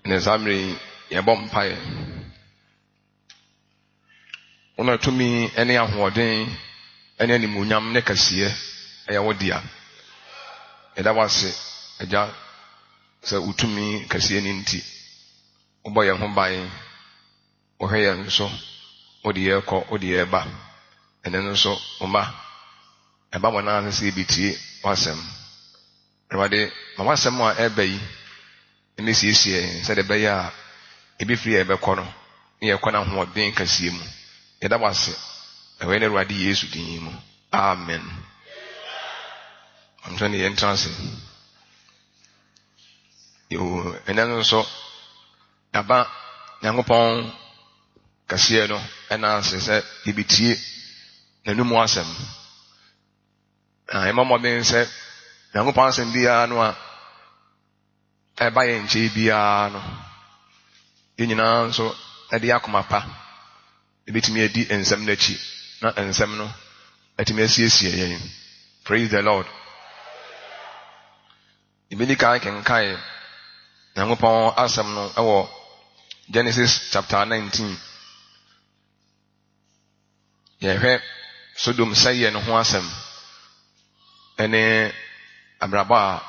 ne zamre ye bom pae ona tumi ene ahoɔden ene animuonyam ne kasiye ɛyɛ wodia ɛda wase agya sɛ utumi kasiye ni nti wobɔ yɛn ho ban wohwɛ yɛn nso wode yɛ kɔ wode yɛ ba ɛne nso woma ɛba mo na sɛ bitie wasɛm Awurade ma wasɛm a ɛba yi ne siesie sɛ de bɛyɛ a ebifiri yɛ bɛkɔ no ne yɛkɔ na hoɔden kasiye mu yɛda wase ɛwɔ ne Awurade Yesu din mu amen amtɔ ne yɛn transe yo ɛne nso aba Nyankopɔn kasiye no ɛna sɛ ebitie n'anum asɛm ɛma mmɔden sɛ Nyankopɔn asɛm biara no a ɛba yɛn nkyɛn biara no yɛn nyinaa nso ɛde akoma pa ebitumi adi nsɛm n'akyi na nsɛm no ɛtumi asiesie yɛn. Praise the Lord. Ibedi kan kenkan Nyankopɔn asɛm no ɛwɔ Genesis chapter 19. Yɛhwɛ Sodom sɛyɛ no ho asɛm ɛne abraba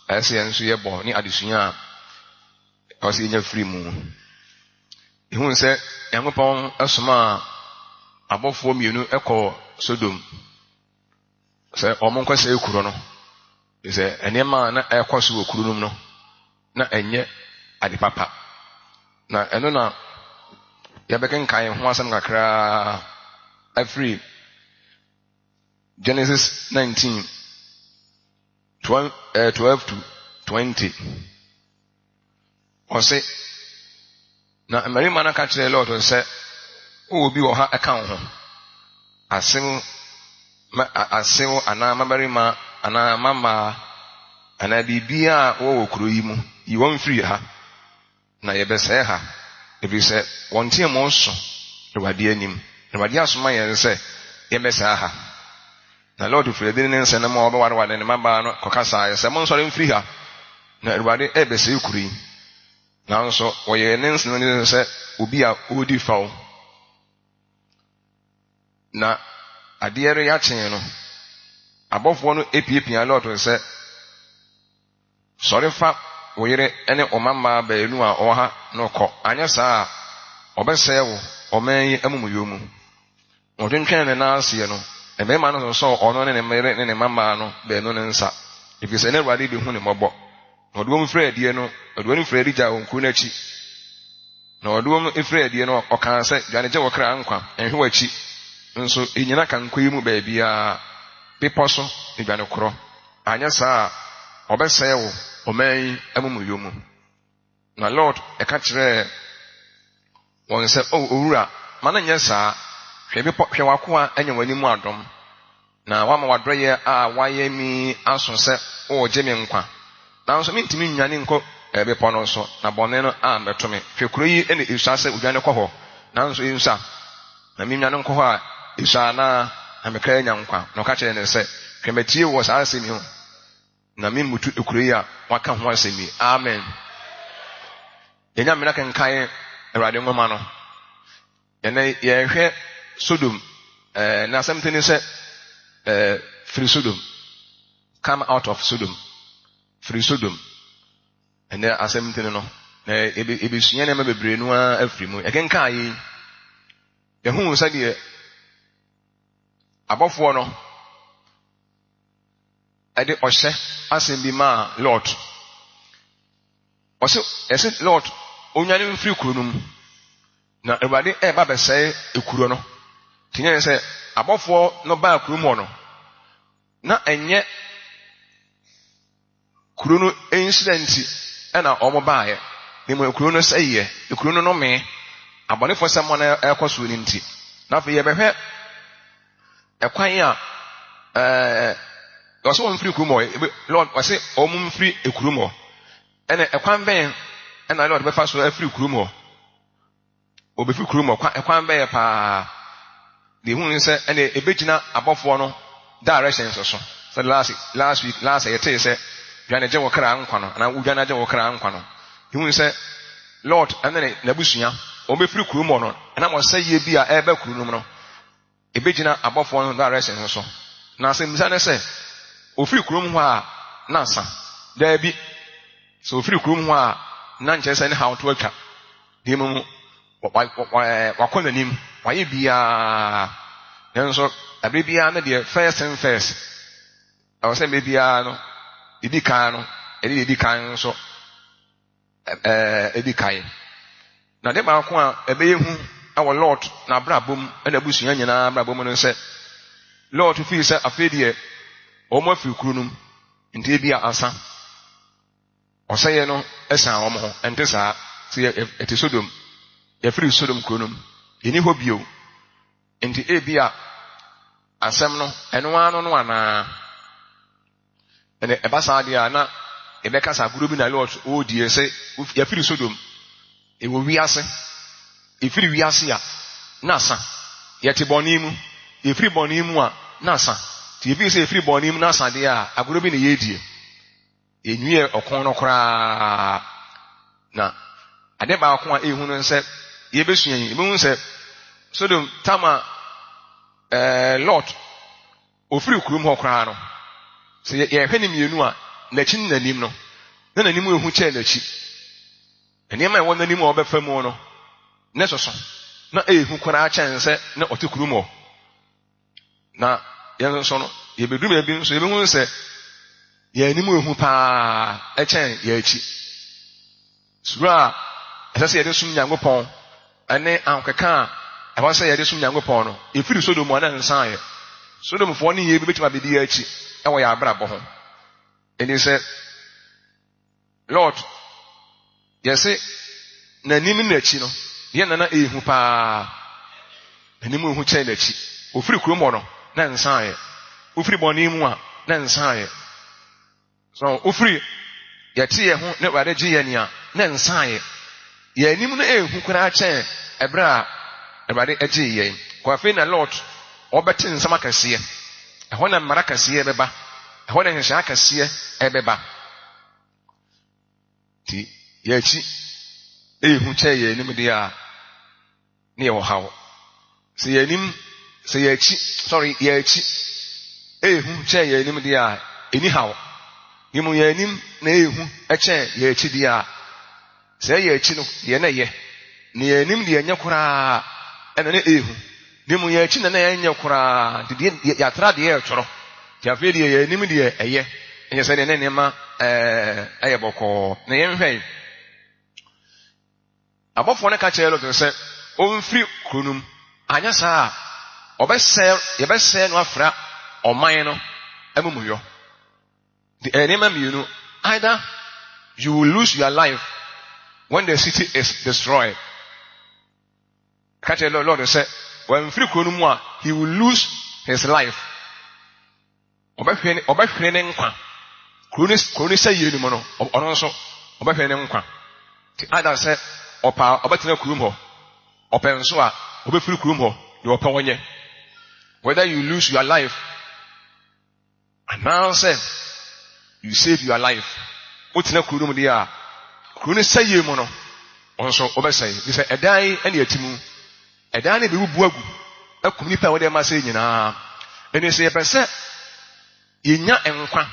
a ɛsɛ yɛn nso yɛbɔ ne adesua a ɔsɛ yɛnya firi mu. Ihu sɛ Nyankopɔn asoma abɔfoɔ mmienu ɛkɔ Sodom sɛ ɔmo nkɔ sɛ ekuro no sɛ nneɛma na ɛkɔ so wɔ kuro no mu no na ɛnyɛ ade papa na ɛno na yɛbɛkenkan ho asɛm kakra afiri Genesis 19 12 to 20. Ɔse na mmarima no ka kyerɛ Lot sɛ obi wɔ ha ɛka wo ho asew anaa mmarima anaa mama anaa biribiara a wɔwɔ kuro yi mu yi wɔn firi ha na yɛbɛsɛe ha ɛfiri sɛ wɔn teɛ mo so Awurade anim Awurade asoma yɛn sɛ yɛbɛsɛe ha na Lord firi ne nsɛm ma ɔbɛwareware ne mabaa no kɔkasa yɛ sɛ mo nsɔre mfiri ha na Awurade ɛbɛsɛe kuro yi nanso wɔyɛ ne nsɛm ne sɛ obi a ɔdi faw na adeɛ re yɛakyɛn no abɔfoɔ no epiepia Lord sɛ sɔre fa wo yere ne ɔmama baanu a ɔwɔ ha no kɔ anyɛ saa a ɔbɛsɛe wo ɔman yi amumuyɛ mu ɔdwentwɛn ne nan aseɛ no ɛbɛma no sɛ ɔno ne ne mmere ne ne mama no baanu ne nsa ɛfiri sɛ ne Awurade bi hu ne mmɔbɔ na ɔde wɔn firi adiɛ no ɔde wɔn firi adi gya wɔn kuro n'akyi na ɔde wɔn firi adiɛ no ɔkaa sɛ dwane gye wɔ kra nkwa ɛhwe w'akyi nso enyina ka nkwa yi mu baabiara bepɔ so ne dwane korɔ anyɛ saa a ɔbɛsɛe wo ɔman yi amumuyɛ mu na Lord ɛka kyerɛ wɔn sɛ owura ma no nyɛ saa hwɛ w'akoa anya w'anim adom na wama w'adɔyɛ a wayɛ mi aso sɛ wɔgye me nkwa nanso mentumi nnyane nkɔ bepɔ no so na bɔne no ambɛto me hwɛ kuro yi ne esua sɛ odwane kɔ hɔ nanso ensa na mennyane nkɔ hɔ a esua na mekra anya nkwa na ɔka kyerɛ ne sɛ hwɛ matie wɔ saa asɛm yi ho na memmutu kuro yi a waka ho asɛm yi amen. Yɛnya mmena kenkan Awurade nwoma no yɛne yɛhwɛ Sodom na asɛm tene sɛ free Sodom, come out of Sodom, free Sodom ɛnɛ asɛm tene no na ebesua nneɛma bebree no afiri mu yɛkenkan yi yɛhu sɛ deɛ abɔfoɔ no ɛde ɔhyɛ asɛm bi maa Lot ɛsɛ Lot onwane mfiri kuro no mu na Awurade ɛba bɛsɛe ekuro no tinyɛ sɛ abɔfoɔ no baa kuro mu no na ɛnyɛ kuro no incident ɛna ɔmo baayɛ ne mu kuro no sɛyɛ ekuro no no mee abɔnefoɔ sɛ mo na ɛkɔ so ne nti na afei yɛbɛhwɛ ɛkwan a ɔsɛ wɔn mfiri kuro mu Lord ɔsɛ ɔmo mfiri ekuro mu ɛna ɛkwan bɛn ɛna Lord bɛfa so afiri kuro mu obɛfiri kuro mu ɛkwan bɛyɛ paa de hu sɛ ɛna ebegyina abɔfoɔ no directions so sɛ last week yɛtee sɛ dwane gye wɔ kra nkwa no anaa wodwane gye wɔ kra nkwa no He say Lord and then Nabusia o be free kurom no na mo say ye bi a e ba kurom no e be gina abofo no direction so na say misa na say o free kurom ho a na sa da bi so free kurom ho a na nche say ne how to atwa de mu wa konanim wa ye bia nenso abe bia na de first and first I was say maybe no idi kan no edi kan so edi kan na de ba ko a ebe yehu awo Lord na brabom na busua nyina brabom no se Lord fi se afedie o mo fi kurunum nti bia asa o se ye no esan o mo ho ente sa se eti Sodom ye free Sodom kurunum eni ho bio nti bia asem no eno ano no ana ene ebasa dia na ebeka sa guru bi na Lord o die se ye free Sodom e wo wiase e free wiase a na sa ye te bonimu e free bonimu a na sa ti e bi se e free bonimu na sa dia aguru bi na ye die enwie okon no kora na ade ba ko a ehu no nse ye besua yin e bi hu se Sodom tama Lord o free kurum ho kora no se ye hwene mienu a na chi nanim no na nanim ehu che na chi enema e won nanim o be famu no ne soso na ehu kora chense na otekurum ho na ye so no ye bedum ebi nso ye be hu se ye anim ehu pa e chen ye chi sura asase ye de sum Nyankopon ane ankeka e wa se ye de sum Nyankopon no e firi Sodom na nsan ye Sodom fo ni ye bi betima bedi achi e wo ya abrabo ho eni se Lord yes na nim na achi no ye na ehu pa anim ehu che na achi ofiri kuromo no na nsan ye ofiri boni mu a na nsan ye so ofiri ye tie ye ho na wade gye ye nia na nsan ye ye anim no ehu kura che ebra wade agye ye kwa fe na Lord obeti nsama kase ehɔ na mmara kase beba ehɔ na nhyehyɛ kase ebeba ti ye chi ehu che ye anim dia ne ye hawo se ye anim se ye chi sorry ye chi ehu che ye anim dia eni hawo yimu ye anim na ehu eche ye chi dia se ye chi no ye na ye ne ye anim dia nya kura ena ne ehu nimu ye chi na na ye nya kura de ya tra de ye toro ti afi de ye anim de eye enye se ne nema eye boko na ye nhwe abofo ne ka che lo se o mfiri kunum anya sa obesel ye besel no afra oman no amumuyo the enema miunu either you will lose your life when the city is destroyed ka che lo Lord say when free kunum a he will lose his life obehwe ne nkwa kroni say yenu mo no ono nso obehwe ne nkwa ti either say opa obatena kurum ho openso a obefiri kurum ho de opa wonye whether you lose your life and now say you save your life otena kurum de a kroni say yemu no onso obesai bi say edan ene atimu edan ne be bubu agu akum nipa wo de ma say nyina ene say pese yenya enkwa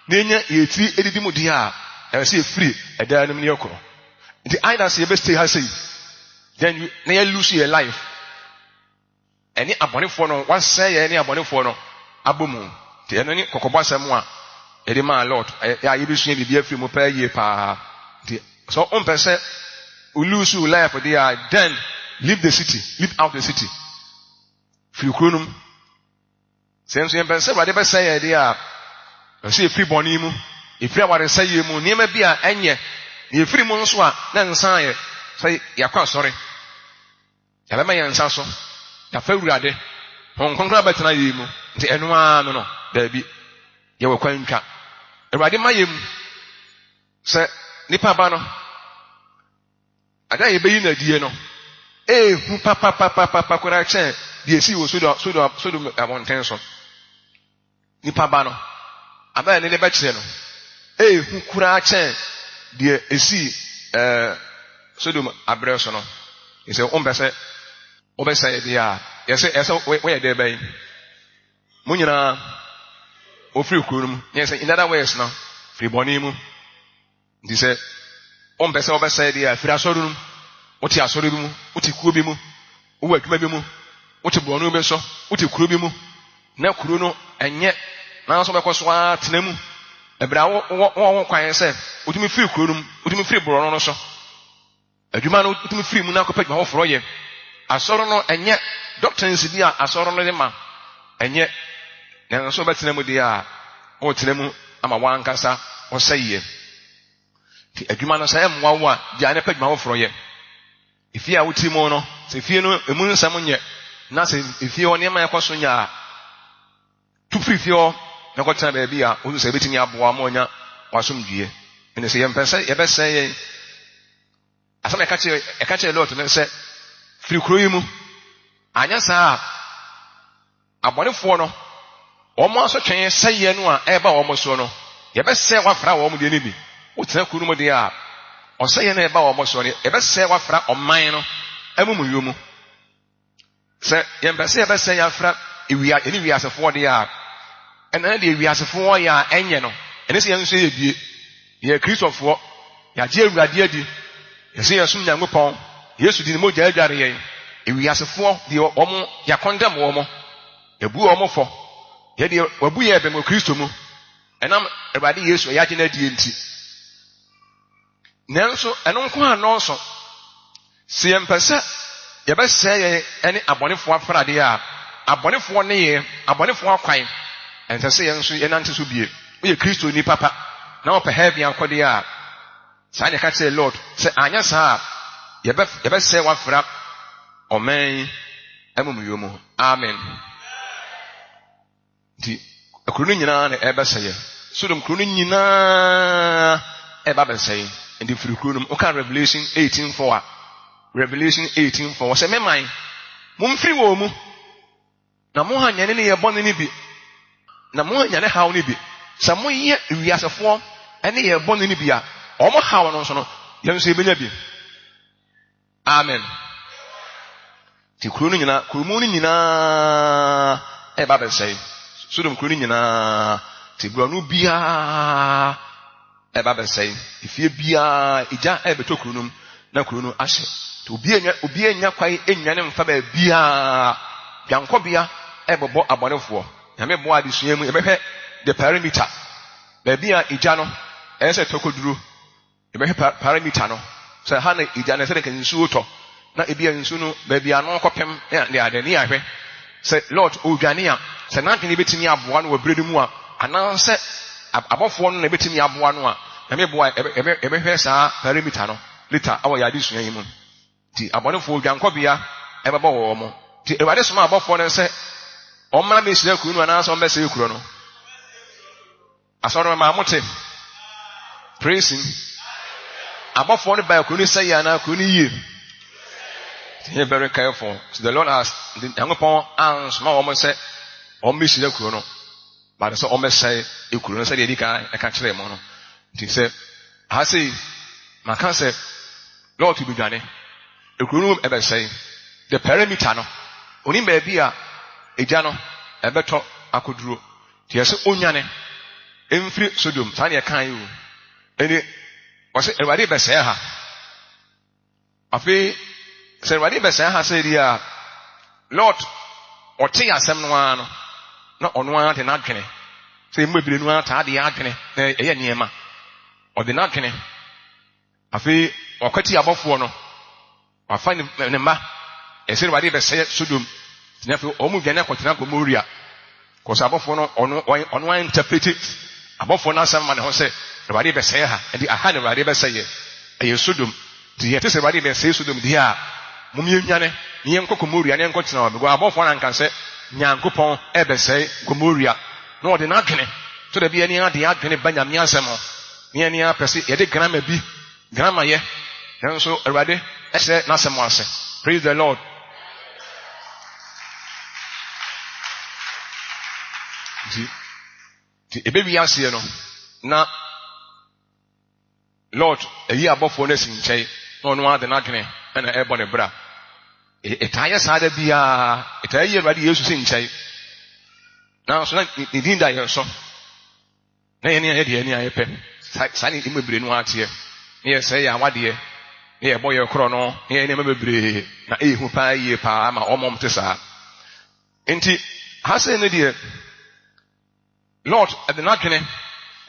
na enya yetiri edidi mu de a e say free edan nim ne yakoro the either say be stay has say then you na lose your life any abonefo no what say any abonefo no abomu te eno ni kokobo asem a e de ma Lord ya ye bi sua bibia free mu pa ye pa so on person you lose your life there then leave the city leave out the city free kronum sense yen person what they be say there say free bonimu e free what say ye mu niam bia enye ye free mu nso a na nsan ye say yakwa sorry ya be ma yan nsa so ya fa wurade hon konkra betena ye mu nti eno a no da bi ye we kwantwa wurade ma ye mu se nipa ba no ada ye be yi na die no hu papa kora chen die si wo so abonten so nipa ba no aba ne be kire no hu kura chen die esi Sodom abreso no. He said, obese dia. Yes, where they bay. Munyina ofri kurum. Yes, in other ways no. Free bonimu. He said, obese dia. Free asorum. Oti asorum. Oti kubimu. Uwe kubimu. Oti bonu beso. Oti kubimu. Na kuru no enye. Na so bekoso atenemu. Ebra wo kwan se. Utimi free kurum. Utimi free boro no so. Adwuma no utimi free mu na akopagma ho foro ye. Asoro no enye doctrines bi a asoro no de ma enye na so betenemu dia o tenemu ama wankasa o saye ti adwuma no say mwawo a dia ne pagma ho foro ye ifia wutimo no se fie no emu nsam nye na se ifie o ne ma yakoso nya tu free fie na ko tena ba bi a o se betimi aboa ma onya wasomdue ene se yempese yebese ye asama ekache lot ne se free kroyimu anya saa abonefo no omo aso twen seye no a eba omo so no yebese wafra omo de nibi wotena kunu mu de a oseye na eba omo so no yebese wafra oman no amumuyo mu se yempese yebese yafra ewia eni wiasefo de a ena de wiasefo ya enye no ene se yenso ye bie ye kristofo ya je awurade adi yesi yesum nyankopon Yesu di mo jaadware yen ewiasefo de omo ya condemn omo ebu omo fo ye de wabu ye be mo Kristo mu enam ebade Yesu ya gye na die nti nanso eno nko anonso se yempese ye be se ye ene abonefo afrade a abonefo ne ye abonefo akwan ente se yenso ye nante so bie wo ye Kristo ni papa na wo pe heaven akode a sa ne ka tell Lord se anya sa yebe se wafra omen amumuyo mu amen di akuru nyina na ebe seye Sodom kuru nyina eba be seye ndi firi kuru no ka Revelation 18:4 Revelation 18:4 se meman mumfiri wo mu na mo hanyane ne ye bone ne bi na mo hanyane hawo ne bi sa mo ye wiasefo ene ye bone ne bi a omo hawo no so no yenso ebenya bi amen ti kuru nyina kurumu nyina eba be sey Sodom kuru nyina ti bronu bia eba be sey ifie bia ija ebeto kurunum na kurunu ahye ti obi enya kwai enwane mfa ba bia yanko bia ebebo abonefo nyame bo adesua mu ebehwe the perimeter ba bia ija no ese tokoduru ebehwe perimeter no se ha na ija na se de nsu uto na ebia nsu no ba bia no kopem de adani ahwe se Lord odwane a se na dwene betimi aboa no wabrede mu a anan se abofo no na betimi aboa no a na me boa ebehwe saa perimeter no liter awo ya adesua yi mu ti abonefo odwankobia ebebo wo mo ti ewade soma abofo no se omma me sire kunu anan so mbese ekuro no asoro ma mote praising abofo no ba kunu say ya na kunu yi. Be very careful. So the Lord has the Yankopon ans ma wo say o me sire kuro no but so o me say ekuro no say dey ka e ka kire mo no nti say ha say maka say Lord to be dwane ekuro no e be say the perimeter no oni ba bia eja no ebeto akoduro ti yese onyane emfiri Sodom ta ne kan yi eni wose ewade be say ha afi se ewade be say ha say dia Lord oti asem no ano na ono an de na dwene se mbebire no ata de adwene na eye niema ode na dwene afi okwati abofo no afa ne ma ese ewade be say Sodom nefe omu dwane akotena Gomoria ko sabofo no ono an interpret abofo na asem ma ne ho se ewade be say ha edi aha ne ewade be say ye Sodom ti yete se ewade be say Sodom di a mumye nyane nye nkọ Gomoria ne nkotena wa go abofo na nkan se Nyankopon e be say Gomoria no ode na adwene to da bia ni ade adwene banyame asem ne ni apese ye de grama bi grama ye nso ewade e se na asem ase. Praise the Lord. Ti ebewi ase no na Lord eyi abofo na sinchei na ono ade na dwene na ebo ne bra etaye saada bia etaye Awurade Yesu sinchei na so na din da ye so na ye ne ye de ani ayepe sa ni imebre no atie ne ye se ya wade ye ne ye boye kro no ne ye ne mebre na ehu pa ye pa ama omom te sa enti hase ne de Lord ade na dwene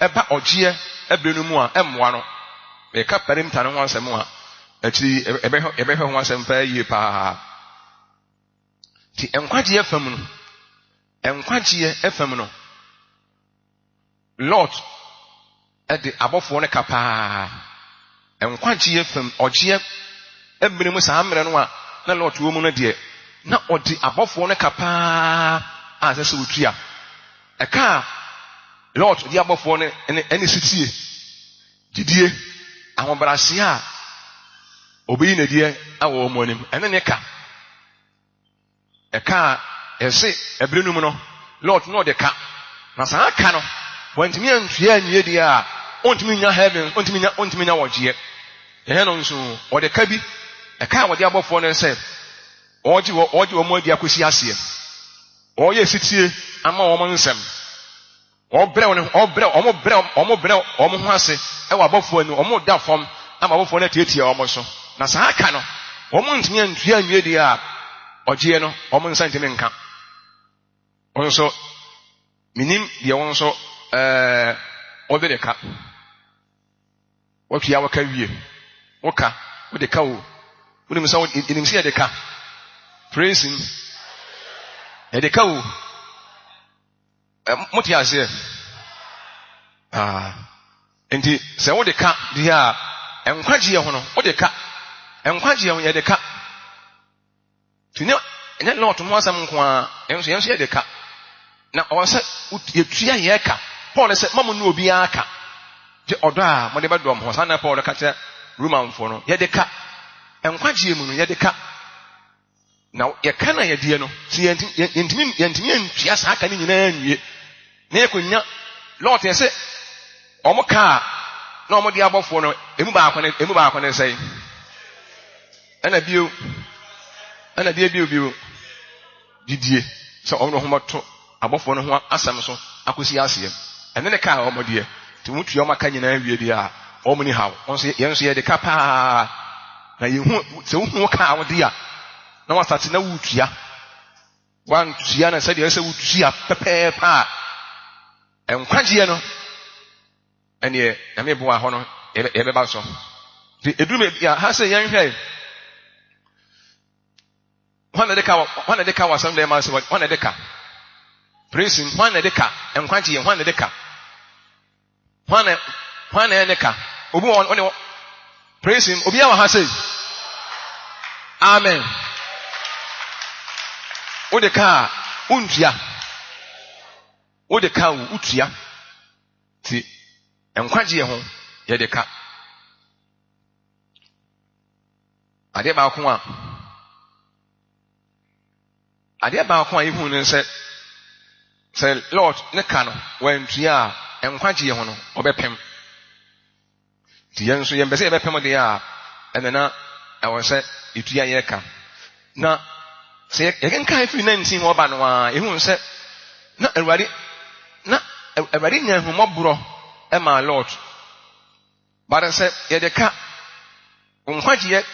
eba ogie ebre no mu a emmoa no me ka parim tane ho asem a akiri ebe ho asem pa ye pa ti enkwagye afam no enkwagye afam no Lord ade abofo ne kapa enkwagye afam ogie ebre mu sa amre no a na Lord wo mu no de na odi abofo ne kapa a sese otua eka Lord di abofo ne ene sitie didie ahobrase a obi na die awo mo anim ene ne ka eka ese ebrenum no Lord no de ka na sa aka no wantimi antue anwie die a ontimi nya heaven ontimi nya wogye ehe no nso o de ka bi eka wo di abofo ne se oji wo mo adi akosi ase o ye sitie ama wo mo nsem obrɛ omo ho ase e wa abofo anu omo da fam ama abofo na tietie omo so na saa aka no omo ntimi antua anwie di a ogye no omo nsa ntimi nka onso minim de wonso obe de ka wotua waka wie woka wo de ka wo wonim sa inim se de ka praising de ka wo moti ase enti se wo de ka dia enkwagye ho no wo de ka enkwagye ho ye de ka tinya enya Lord mo asam nko a enso ye de ka na o se yetua ye ka Paul se mamu no obi aka je odo a mo de be dom ho sana Paul ka che Roman fo no ye de ka enkwagye mu no ye de ka na ye ka na ye die no ti yentimi entua sa aka ni nyina anwie na ekonya Lord yese omo ka na omo di abofo no emu ba akone sei ana bio didie so omo ho moto abofo no ho asem so akosi asem ene ne ka omo die ti mutu omo ka nyina awie di a omo ni hawo onso yenso ye de ka pa na yehu se hu ka awode a na wasate na wutua wan tua na se de se wutua pepe pa enkwagye no ene na me bo a ho no ebe ba so de edume ya ha se yan hwai wana de ka wasam de ma se wana de ka praising wana de ka enkwagye wana de ka wana ne ka obi won praising obi ya wa ha se amen o de ka untua o de ka utua ti enkwagye ho ye de ka ade ba ko a ihu ne se Lord ne ka no wantua enkwagye ho no obepem ti yenso yembese yebepem de a enena ewo se itua ye ka na se ye kan ifu 19 ho ba no a ihu se na Awurade nya humobro e ma Lord bare se ye de ka nkwagye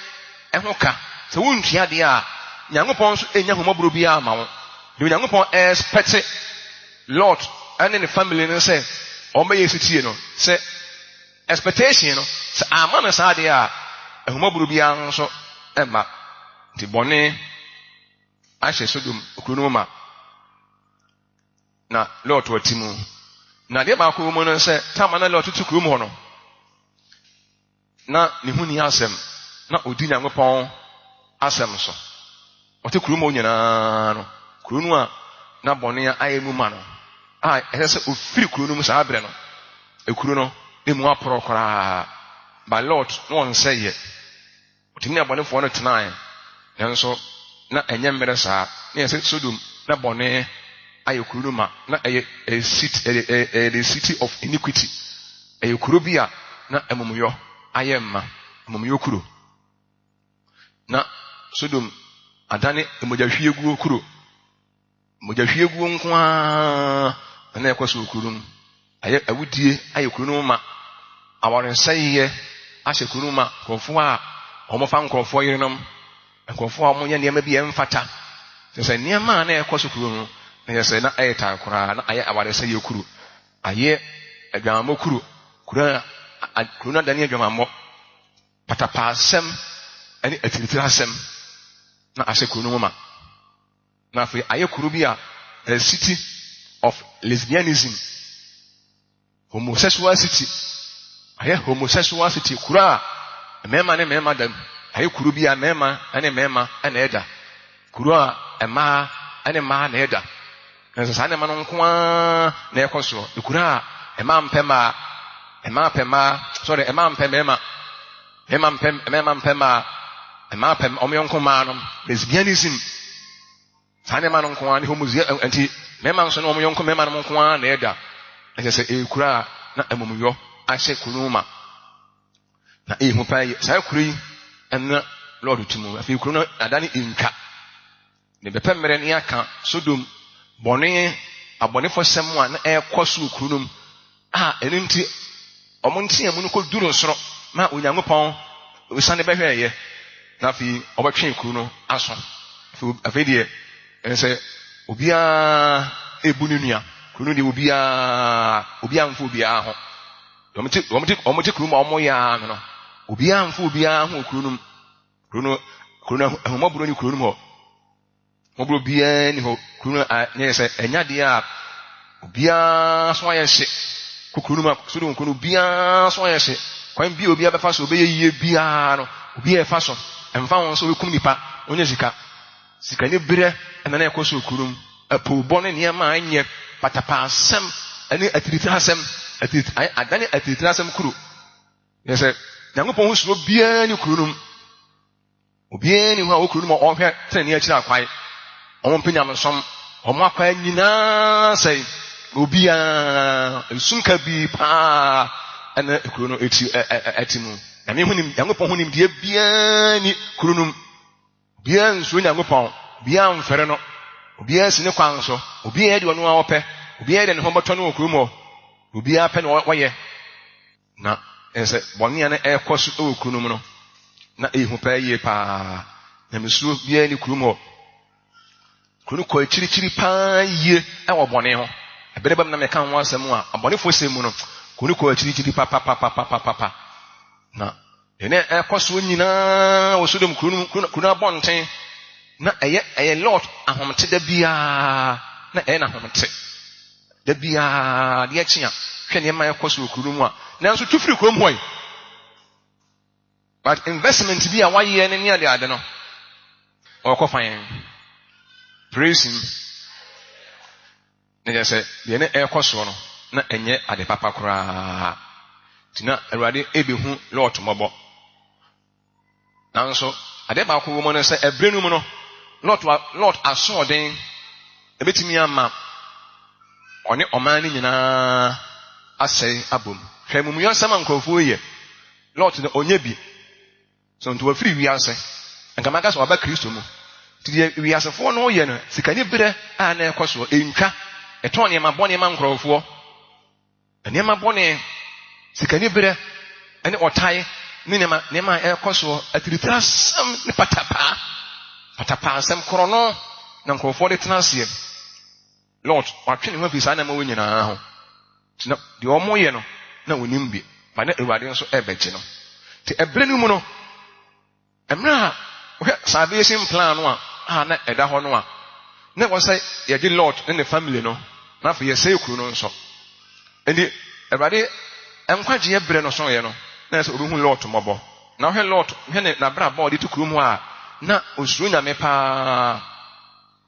e ho ka se wontua de a Nyankopɔn so enya humobro bia ma wo de Nyankopɔn expect Lord and in the family no say o me yesitie no se expectation no se amana sa de a humobro bia nso e ma ti bone ahye Sodom okunu ma na Lord watimu na de ba ko mu no se tama na Lord tutu kuru mu no na ne hu ni asem na odi Nyankopɔn asem so ote kuru mu nyina no kuru nu a na bone a ayemu ma no ese ofiri kuru nu mu sa abre no ekuru no e mu aporo kora ba Lord no on say ye otimi abone fo no tena nanso na enye mmere saa na ese Sodom na bone ayekuru ma na the city of iniquity ayekuru bia na emumuyo ayemma amumyo kuro na Sodom adane emojahwiegu kuro mojahwiegu nkoa na ekoso kurum aye awudie aye kuro ma awarensaye ahye kuro ma krofo a omofa nkrofo yerenom nkrofo a omonye niam bi emfata sɛ niam na ekoso kuro no na yɛsɛ na aye takora na aye awarensaye kuro aye adwammo kuro na dane adwammo patapasem ani atiritirasem na ahye kuro no ma na fe aye kuro bi a city of lesbianism homosexual city aye homosexual city kuro a mema ne mema dam aye kuro bi a mema ane mema ana eda kuro a ema ane ma na eda nso sa ne ma no nko a na ekoso kuro a ema mpema omyonko no lesbianism sane ma no nko ani homosexual anti mema nso no omyonko mema no nko na eda ese ekura na amumyo ahye kuruma na ehu pai sai kuri enna lord timu afi kuru no adani inka ne bepemmere ne aka Sodom bone abonefo sem a na ekoso kurunum eninti omonti amu no ko duro soro ma onyankopɔn osane behweye na fi obetwe kuru no aso afi de ense obia ebu ne nua kuru de obia mfo obia ho omoti kuru ma omoya no obia mfo obia ho kuru no ahomaburo ni kuru no ho moburo bia ni ho kuru no nyese enyade a obia so ayehye kukuru ma Sodom kunu bia so ayehye kwan bia obia befa so obeye bia no obia efa so emfa won so wekum nipa onye sika ne bere na na ekoso kurum apo bone niam anye patapa asem ani atiritirasem adane atiritirasem kuru yese Nyankopɔn hu suro bia ni kurum obia ni hu a okuru ma ɔhwɛ tene ni akira kwai ɔmompenya mensom ɔmo akwa nyina sei obia sunka bi pa ana kuru no etimu na me hunim Nyankopɔn hunim de bia ni kuru no bia nso Nyankopɔn bia mfere no obia sine kwan so obia de ɔno a wɔpɛ obia de ne ho bɔtɔ no okuru mo obia pɛ no wɔyɛ na ense bɔnea na ɛkɔso okuru no na ehu pa yie pa na mesuro bia ni kuru mo kuru ko chiri pa yie ɛwɔ bɔne ho eberebam na meka ho asɛm a abɔnefo sɛm no kuru ko chiri pa na ene ɛkɔso nyina wɔ Sodom kuru abɔnten na ɛyɛ Lot ahomte da bia na ɛyɛ na ahomte da bia de akyi a hwɛ ne ma ɛkɔso kuru mu a nanso tufiri kuru mu hɔ but investment bi a wayɛ ne nia de ade no ɔkɔfan praise him ne yɛsɛ de ne ɛkɔso no na ɛnyɛ ade papa koraa tina Awurade ebehu Lot mɔbɔ nanso ade ba ko wo mo no sɛ ebrenu mu no Lot asɔden ebetimi ama ɔne ɔman ne nyinaa asɛe abom hwɛ mumuyɔ nsɛm ankrɔfo yɛ Lot no onye bi so nto wafiri wiase nkamaka sɛ ɔba Kristo mu ti wiasefo no yɛ no sikani bere a na ɛkɔ so entwa ɛtɔn nneɛma bɔne ma nkrɔfoɔ nneɛma bɔne sikani bere ɛne ɔtae ne nneɛma ɛkɔ so atiritirasɛm ne patapa asɛm korɔ no na nkrɔfoɔ de tena aseɛ Lot watwe ne ho fi saa na ma wɔ nyinaa ho na de ɔmo yɛ no na wonim bi ba na Awurade nso ɛbɛgye no te ɛbrɛ no mu no emra salvation plan no a na ɛda hɔ no a na wɔsɛ yɛgye Lot ne ne family no na afɔ yɛsɛ kuru no nso ɛni Awurade nkwagye ɛbrɛ no so yɛ no na yɛsɛ obi hu Lot mɔbɔ na ɔhwɛ Lot hwɛ ne nabra bɔ de to kuru mu a na osuro nyame paa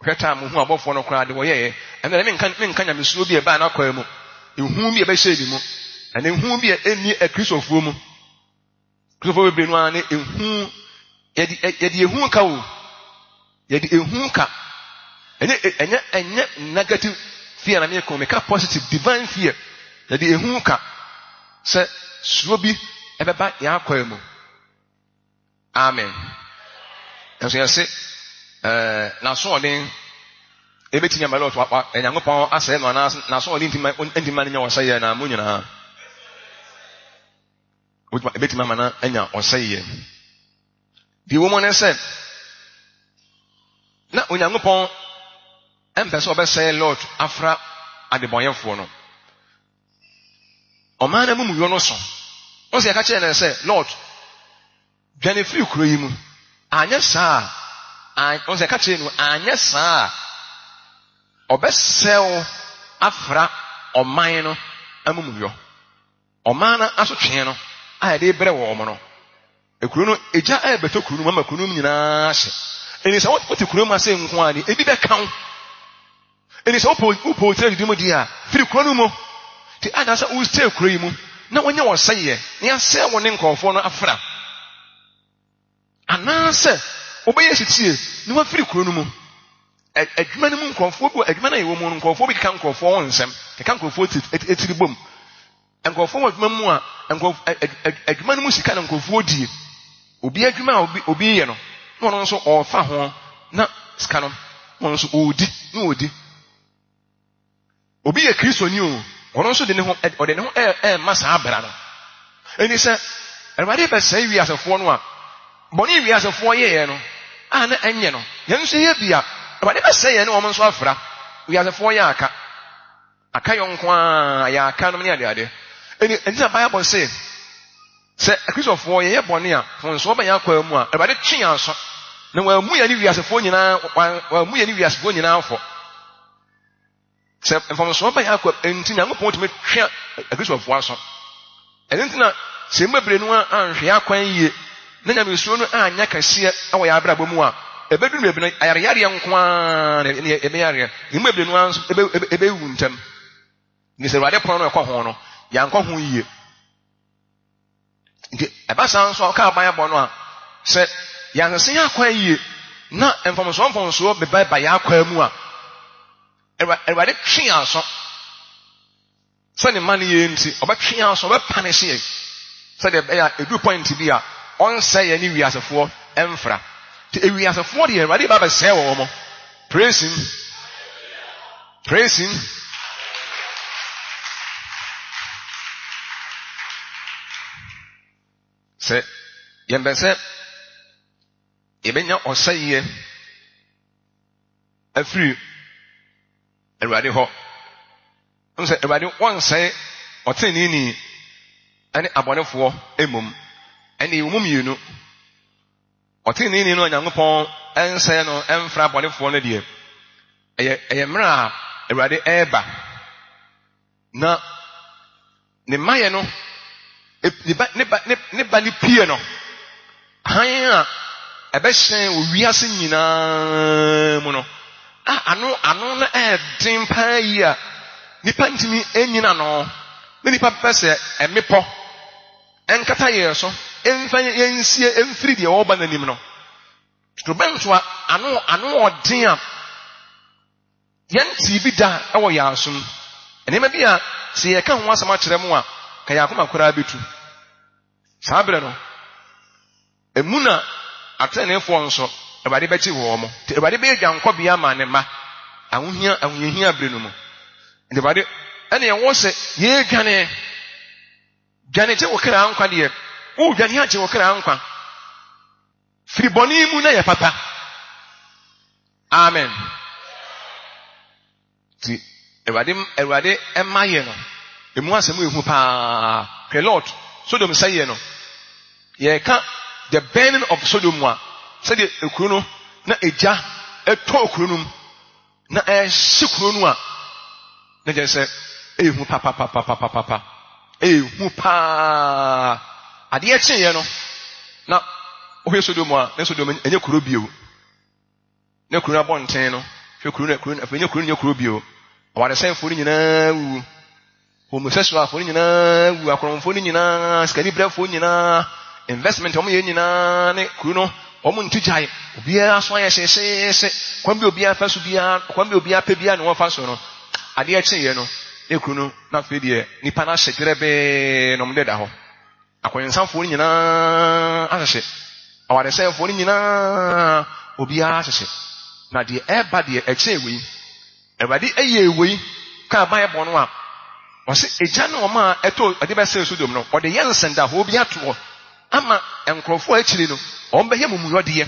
hwɛ taa mu hu abɔfoɔ no koraa de wɔyɛ ɛna menka nyame suro bi ɛbaa na kɔɛ mu ehu bi ɛbɛhyɛ ni mu ɛna ehu bi ɛni akristofoɔ mu kristofoɔ bebree no a ne ehu yɛde ehu ka o yɛde ehu ka ɛnyɛ negative fear na meka positive divine fear yɛde ehu ka sɛ suro bi ebeba ya akwa mu. Amen. Enso yɛse na so ɔden ebetinya ma lot wa Nyankopɔn asɛ no na so ɔden ntima nya wɔsɛyɛ na mo nyinaa ebetima ma na anya ɔsɛyɛ. Di wo mo ne sɛ na Onyankopɔn empɛ sɛ ɔbɛsɛyɛ lot afra adebɔnyɛfoɔ no. Ɔman na mumu yo no so ɔsɛ yɛka kyerɛ ne sɛ lot dwane firi kuro yi mu. Anyɛ saa ɔsɛ yɛka kyerɛ no anyɛ saa ɔbɛsɛw afra ɔman no amumu yo. Ɔman na asotwe no a yɛde brɛ wɔ ɔmo no. Ekuro no egya a ɛbɛtɔ kuro no ma kuro no nyinaa hye. Eni sɛ wote kuro mu ase nko ani ebi bɛka wo. Eni sɛ wopo tire didi mu di a firi kuro no mu ti ada sɛ wo stay kuro yi mu na wonya wɔsɛyɛ na yɛsɛ wo ne nkɔɔfoɔ no afra. Anaasɛ wobɛyɛ sitie na wafiri kuro no mu adwuma no mu nkɔɔfoɔ bi adwuma no yɛwɔ mu no nkɔɔfoɔ bi keka nkɔɔfoɔ wɔn nsɛm keka nkɔɔfoɔ etiri bom nkɔɔfoɔ wɔ adwuma mu a adwuma no mu sika na nkɔɔfoɔ die obi adwuma a obi yɛ no na ɔno nso ɔfa ho na sika no ɔno nso ɔdi obi yɛ kristoni o ɔno nso ɔde ne ho ɛma saa abra no. Ɛni sɛ Awurade bɛsɛe wiasefoɔ no a bɔne wiasefoɔ yɛɛ no a na ɛnyɛ no yɛn nso yɛ bia Awurade bɛsɛe yɛn ne wɔn nso afra. Wiasefoɔ yɛ aka yɔ nko a yɛ aka no ne ade. Ɛni sɛ Bible sɛ akristofoɔ yɛyɛ bɔne a nso wɔbɛyɛ akwa mu a Awurade twe yɛn aso na wɔamu yɛn ne wiasefoɔ nyinaa afɔ. Sɛ mfomso wɔbɛyɛ akwa enti Nyankopɔn tumi twe akristofoɔ aso. Ɛno nti na sɛ mmebre no anhwɛ akwan yie na Nyamesuro no anya kɛseɛ awɔ yɛ abrabɔ mu a ebedu no no ayareyare nko a na ebeyare mmebre no anso ebewu ntam. Ni sɛ Awurade pono no ɛkɔ ho no yankɔ ho yie. Nti ɛbasa nso ɔka abayabɔ no a sɛ yansese akwa yie na mfomso beba yɛ akwa mu a Awurade twe aso sɛ ne ma no yɛ nti ɔbɛtwe aso ɔbɛpanish yɛ sɛ de ɛyɛ edu point bi a ɔnsɛ yɛ ne wiasefoɔ ɛmfra. Nti ewiasefoɔ de Awurade ba bɛsɛe wɔ mo. Praise him. Sɛ yɛmbɛ sɛ yɛbɛnya ɔsɛyɛ afiri Awurade hɔ. Sɛ Awurade wɔnsɛe ɔtɛnini ɛne abɔnefoɔ emom ɛne wɔn mmienu ɔtɛnini no Nyankopɔn ɛnsɛe no ɛmfra abɔnefoɔ no deɛ ɛyɛ mmerɛ a Awurade ɛɛba na ne mmayɛ no ne ba ne pie no han a ɛbɛhyɛn wɔ wiase nyinaa mu no ano na ɛɛden paa yi a nipa ntimi enyina no ne nipa pɛ sɛ ɛmepɔ ɛnkata yɛ so ɛmfa yɛnsie ɛmfiri deɛ wɔba n'anim no torobɛnto a ano ɔden a yɛnti bi da ɛwɔ yɛn asom nneɛma bi a sɛ yɛka ho asɛm akyerɛ mu a ka yɛ akoma koraa betu saa berɛ no emu na atɛnefoɔ nso Awurade bɛkye wɔ mo. Nti Awurade bɛyɛ dwankɔbea ma ne mma ahohiahia bere no mu. Nti Awurade ɛne ɛwɔ sɛ yɛdwane kye wɔ kra nkwa deɛ wodwane akye wɔ kra nkwa firi bɔne mu na yɛ papa. Amen. Nti Awurade ɛma yɛ no emu asɛm ehu paa. Hwɛ Lot Sodom sɛyɛ no yɛka the burning of Sodom a sɛdeɛ ekuro no na egya ɛtɔ ekuro no mu na ɛhye kuro no a na gyɛ sɛ ehu papapapapapa ehu paa adeɛ kyeeɛ no na ohwɛ Sodom a na Sodom enye kuro bio na kuro no abɔnten no hwɛ kuro no afei enye kuro bio awaresɛnfo no nyinaa wu homosexualfo no nyinaa wu akorɔmfo no nyinaa sikanibrɛfo nyinaa investment wɔn yɛ nyinaa ne kuro no wɔn ntu gyae obiara so ayɛ hyehyɛhyɛ kwan bi obiara fa so biara kwan bi obiara pɛ biara na wɔfa so no adeɛ kyeeɛ no ne kuro no na afei deɛ nipa no ahyɛ dwerɛbee na wɔn deda hɔ akwensanfo ni nyinaa ahyehyɛ awadesɛfo ni nyinaa obiara ahyehyɛ na de eba de ɛkyɛ ewi Awurade ɛyɛ ewi ka Bible no a wɔse egya no ma ɛtɔ ade bɛsɛ Sodom no ɔde yɛ nsɛnda ho obi ato ama nkrɔfo akyiri no ɔn bɛyɛ mumuyɔdeɛ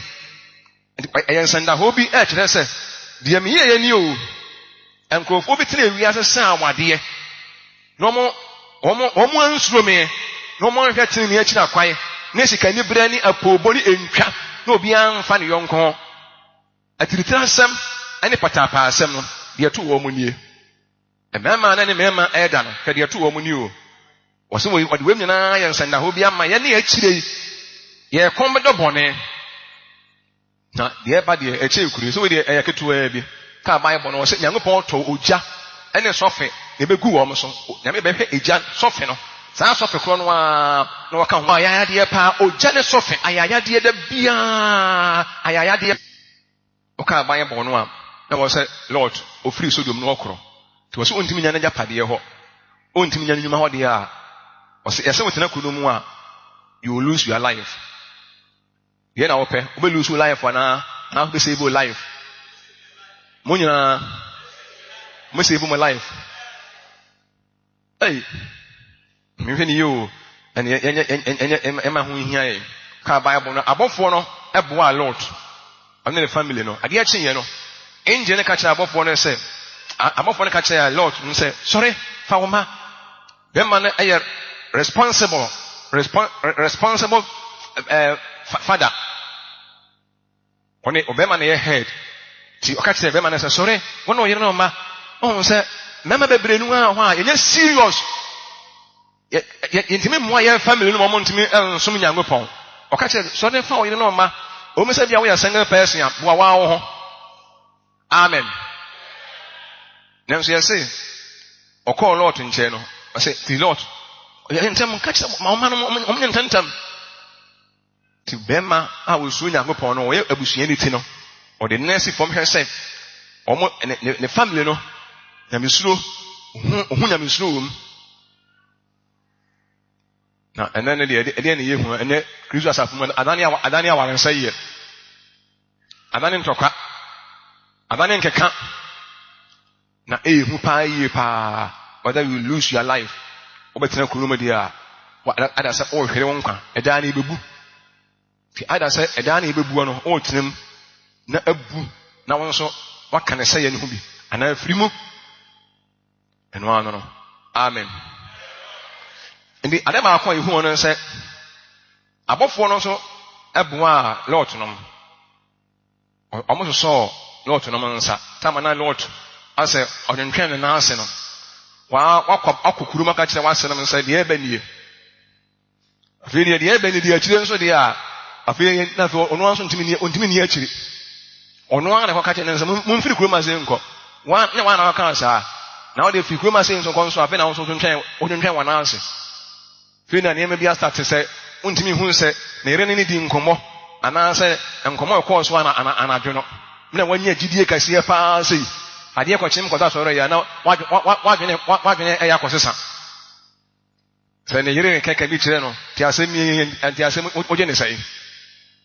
ɛyɛ nsɛnda ho bi ɛkyerɛ sɛ deɛ meyɛ yɛ ni o nkrɔfo bi tena ewi ase sɛ awadeɛ na ɔmo ansuro me na ɔmo ahwɛ tene ne akyiri akwae ne sika ni bere ni apoobo ni entwa na obi amfa ne yɔnko atiritira asɛm ɛne patapa asɛm no deɛ to wɔ mo nie ɛmɛɛma na ne mɛɛma ɛda no hwɛ deɛ to wɔ mo nie o wɔsɛ wɔde wɛm nyinaa yɛ nsɛnda ho bi ama yɛ ne akyire yɛ kɔn bɛdɔ bɔne na deɛ ba deɛ ɛkyɛ ekuru so deɛ ɛyɛ ketewa bi ka Bible no wɔsɛ Nyankopɔn tɔ ogya ɛne sɔfe na ebegu wɔn so nyame bɛhwɛ egya sɔfe no saa sɔfe koro no a na wɔka ho ayayadeɛ paa ogya ne sɔfe ayayadeɛ da bia ayayadeɛ wɔka Bible no a na wɔsɛ Lord ofiri Sodom no ɔkorɔ to wɔsɛ ontimi nya n'agya padeɛ hɔ ontimi nya n'nyuma hɔ deɛ a wɔsɛ yɛsɛ wotena kuno mu a you will lose your life yɛ na wɔpɛ wobɛ lose your life ana na wobɛ save your life mo nyinaa mo save your life hey mehwɛ ni yo ɛne ɛma ho hia yɛ ka Bible no abɔfoɔ no ɛboa Lord ɔne ne family no adeɛ akye yɛ no angel ne ka kyerɛ abɔfoɔ no sɛ abɔfoɔ no ka kyerɛ Lord no sɛ sorry fa wo ma bɛma no ɛyɛ responsible father ɔne ɔbɛma no yɛ head ti ɔka kyerɛ bɛma no sɛ sorry wɔn ɔyere no ma ɔhu sɛ mɛma bebree nu a hɔ a yɛnyɛ serious yɛntimi mmoa yɛ family no ma ɔmo ntimi nsom Nyankopɔn ɔka kyerɛ sorry fa ɔyere no ma ɔmo sɛ bia woyɛ single person a boa waa wo ho amen nanso yɛse ɔkɔɔ Lord nkyɛn no ɔsɛ ti Lord ɔyɛ ntɛm ka kyerɛ ma ɔma no ɔmo nyɛ ntɛntɛm ti bɛma a wɔsuo Nyankopɔn no ɔyɛ abusuani ti no ɔde nɛɛse fam hwɛ sɛ ɔmo ne family no nyamesuro ohu nyamesuro wɔ mu na ɛnɛ ne deɛ ɛdeɛ ne yɛ hu ɛnɛ Kristo asafo mu adane awarensa yɛ adane ntɔkwa adane nkeka na hu paa yie paa whether you lose your life wobɛtena kurom deɛ a ada sɛ ɔhwere wo nkwa ɛdaa ne ɛbɛbu fi ada sɛ ɛdaa ne ɛbɛbu no ɔtenam na abu na wo nso waka ne sɛ yɛ ne ho bi anaa afiri mu ɛno ano no amen ndi ade baako a yɛhu no sɛ abɔfoɔ no nso ɛboa Lord nom ɔmo sosɔ Lord nom nsa tama na Lord asɛ ɔdwentwɛn ne nan ase no wakɔ kurom aka kyerɛ wase nom nsa deɛ ɛbɛ nie afei deɛ ɛbɛ nie deɛ akyire nso deɛ a afei na afei ɔno nso ntimi ni akyire ɔno ara na ɛkɔka kyerɛ ne nsa momfiri kurom ase nkɔ ne wana waka saa na wode firi kurom ase nso nkɔ nso afei na wo nso wodwentwɛn wɔ nan ase afei na nneɛma bi astate sɛ wontimi hu sɛ na yere ne di nkɔmmɔ anaasɛ nkɔmmɔ ɛkɔɔ so anadwo no na wanya gyidie kɛseɛ paa sɛ adeɛ kɔkyem kɔda sɔrɔ yɛ na wadwene ɛyɛ akɔsesa sɛ ne yere kɛkɛ bi kyerɛ no nti asɛm ogye ne sɛe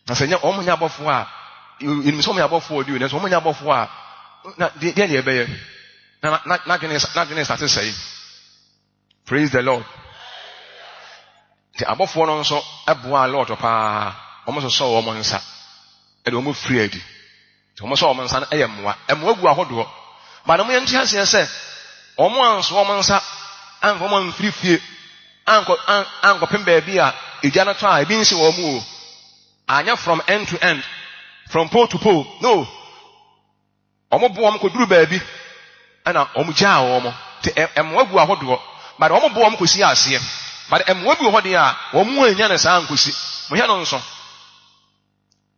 na sɛ ɔmo nya abɔfoɔ a ɛnim sɛ ɔmo nya abɔfoɔ ɔdi o nanso ɔmo nya abɔfoɔ a na deɛ ɛbɛyɛ na n'adwene sate sɛe praise the Lord nti abɔfoɔ no nso ɛboa Lord paa ɔmo sosɔ wɔn nsa ɛde ɔmo firi adi nti ɔmo sɔ wɔn nsa no ɛyɛ mmoa gu ahodoɔ bana mo yɛnte aseɛ sɛ ɔmo anso wɔn nsa anfa ɔmo amfiri fie ankɔpem baabi a egya no tɔ a ebi nsi wɔn mu o anya from end to end from pole to pole no ɔmo bo wɔn kɔduru baabi ɛna ɔmo gyaa wɔn te mmoa gu ahodoɔ bana ɔmo bo wɔn kɔsi aseɛ bana mmoa bi wɔ hɔ deɛ a wɔn mu anya ne saa nkosi mo hɛ no nso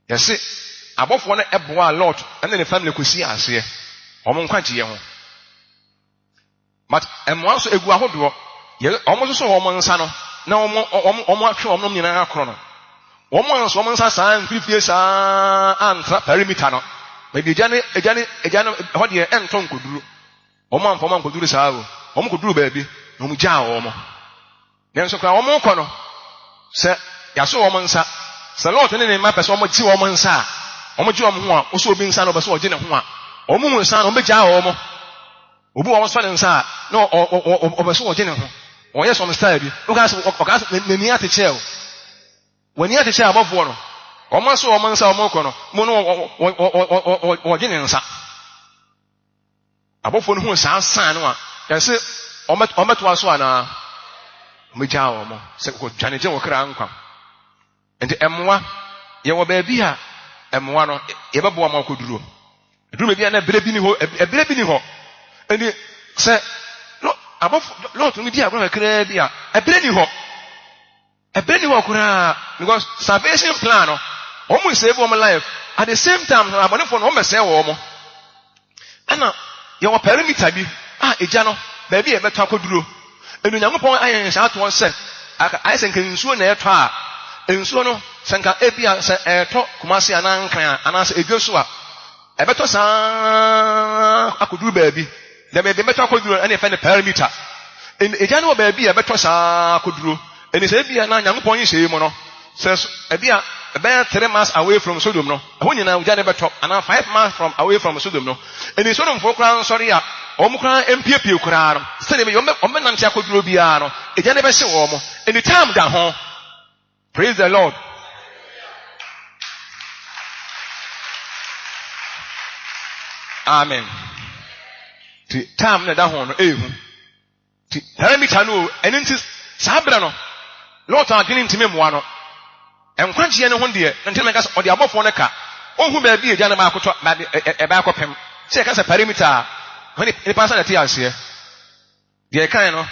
yɛse abɔfoɔ no ɛboa Lord ɛne ne family kɔsi aseɛ ɔmo nkwagyeɛ ho but mmoa nso egu ahodoɔ ɔmo nso so wɔn nsa no na ɔmo atwe ɔmo nyinaa akorɔ no wɔn nso wɔn nsa saa mfirifie saa antra perimeter no baabi egya no hɔ deɛ ɛntɔ nkoduru wɔn amfa wɔn nkoduru saa o wɔn koduru baabi na wɔn gyaa wɔn nanso kora wɔn kɔ no se ya so wo nsa se Lord ne ne ma pese wo ji wo nsa wo ji wo ho a wo so obi nsa no be so wo ji ne ho a wo mu nsa no be gya wo mo obi wo so ne nsa no o be so wo ji ne ho wo yes on style bi o ka so ne ni ate che o wani ate che abofo no o ma so wo nsa wo ko no mo no wo ji ne nsa abofo no hu sa san no a ya se o meto aso ana me gya wo mo se ko dwane je wo kra nkwa enti emwa ye wo ba bi a emwa no ye bebo ma ko duro duro bi na bere bi ni ho bere bi ni ho enti se no abofo lot no bi a bro kra bi a bere ni ho kra because salvation plan no o mo save wo life at the same time no abonefo no o mese wo mo ana ye wo perimeter bi eja no ba bi e beto akoduro enu Nyankopon ayen sha to se ai senka nsuo na eto a nsuo no senka ebia se eto kumase anankran anase edwoso a ebeto saa akoduru ba bi da be beto akoduro ene fe ne perimeter eja no ba bi e beto saa akoduro eni se ebia na Nyankopon yin hye mu no se ebia about 3 miles away from Sodom no ho nyina uja ne beto ana 5 miles from away from Sodom no eni Sodom fo kran sorry a omukran empiepie kura no se ne yombe nante akoduro bia no eja ne be hye wo mo eni time da ho. Praise the Lord. Amen. Ti time na da ho no ehu ti perimeter no eni sabra no Lord agini ntime moa no enkwanche ne ho de ntime ka o de abofo ne ka ohun ba bi eja na ma akoto e ba akopem se ka se perimeter when the person that here say the kind no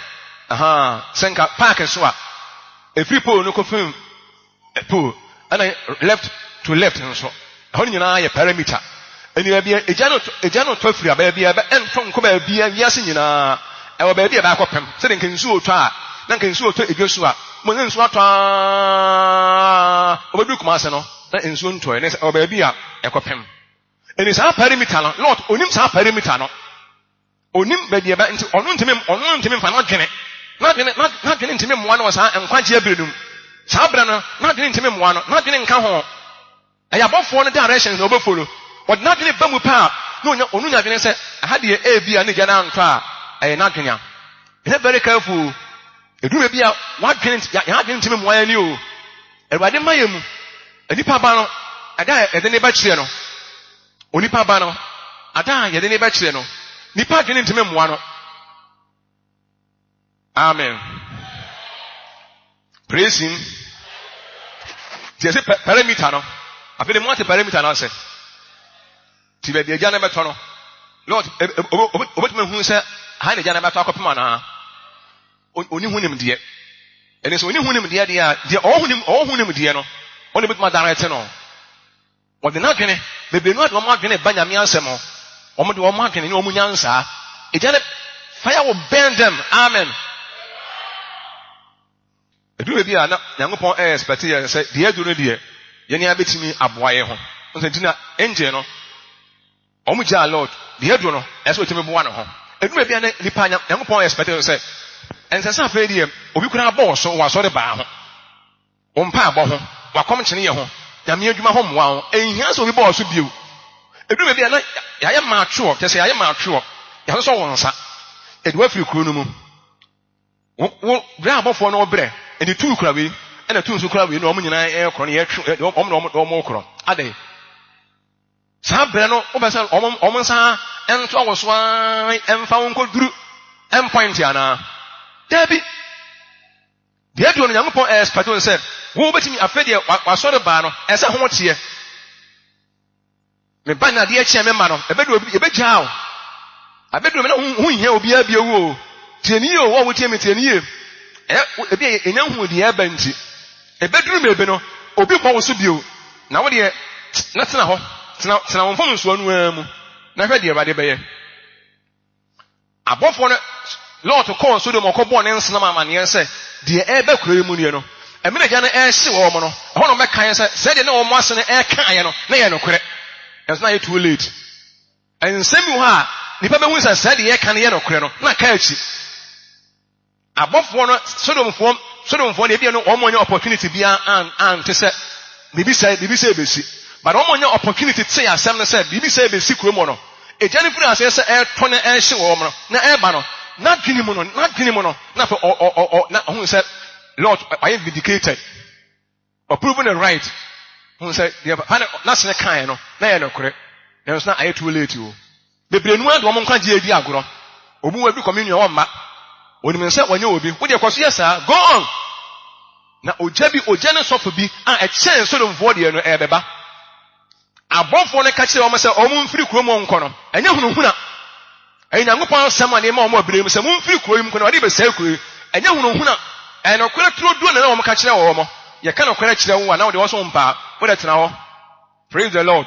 senka park so a free pole no confirm pole and left to left nso ho nyina ya perimeter eni ba bi eja no to free ba bi e enfo nko ba bi wiase nyina e wo ba bi e ba akopem se de nkensu oto a na nkensu oto edwoso a mo nkensu ato obedu kumase no na nsu nto ne o ba bi a ekopem eni sa perimeter no Lord onim sa perimeter no onim ba die ba nti onu ntimi mfa na dwene na dwene ntimi moa no sa enkwagye abrenum sa bra no na dwene ntimi moa no na dwene nka ho ayabofo no directions no obefolo o na dwene ba mu pa no onu nya dwene se aha de e bia ne gya na nto a na dwene a very careful eduru bia wa dwene ya dwene ntimi moa ni o erwade mayemu enipa ba no ada ede ne ba kire no onipa ba no ada ede ne ba kire no nipa dwene ntime moa no. Amen. Praise him. Tiese perimeter no afede mo ate perimeter no se ti be de agya na beto no Lord obetuma hu se ha na agya na beto akopema na oni hunim de ene so oni hunim de a de ohunim de no oni betuma direct no o de na dwene bebenu ade o ma dwene ba nyame ansemo omo de o ma dwene ni o mu nyansa agya na fire will burn them. Amen. Edu bi a na Nyankopon expect ye say de edu no de ye ni abetimi aboaye ho nso ntina engine no omo gya Lord de edu no eso otimi boa no ho edu bi a na nipa Nyankopon expect say ensesa fa die obi kura abo so wa so de ba ho o mpa abo ho wa kom kyene ye ho nyame adwuma ho moa ho ehia so obi bo so bio edu bi a na ya mature te say ya mature ya so wonsa edu afiri kuro no mu wo bra abofo no bre eni tu kura we ena tu nso kura we no omo nyina ekro no ye twu omo kro ade sa bre no obesa omo nsa ento awoso emfa wonko duru em point ana debi de edu no Nyankopon expect on say wo betimi afede wasore ba no ese ho tie me ba na de a chia me ma no ebedu obi ebegya o abedu me na hu hia obi a bi ewu tieni o wo tie me tieni e ebi enya hu de eba nti ebeduru me ebe no obi kwa wo so bio na wo de na tena ho tena wo mfom nso anu amu na hwe de eba de beye abofo no Lord call Sodom okobo ne nsena mama ne se de eba kure mu ne no emina gya na ehye wo mo no ho no mekan se de na wo mo ase ne eka ye no na ye no kure enso na ye too late ensemi ho a nipa be hu se de ye kan ye no kure no na ka achi abofo no Sodom fo Sodom for the no one opportunity be and to say maybe say besi. But one opportunity to say as some said, maybe say besi kumono. A Jennifer as air 20 air show na air not Ginimono, not for or not who said, Lord, I am vindicated. Or proven it right. Who said, that's the kind of no correct. There's not I too late you. The Brenwan woman can't be agro. Or move every communion on ma. When you say when you will be, what you cause yes, sir, go on. Now, Ojebi, Ojenes of be a chance sort of body and ebeba. Above one catch the almost a moon free chrome corner. And you know, and I'm upon someone named more blame, some moon free chrome can even say, and you know, and a quite true doing an almost catch the almost. You cannot correct the one now, the also power. What that's now? Praise the Lord.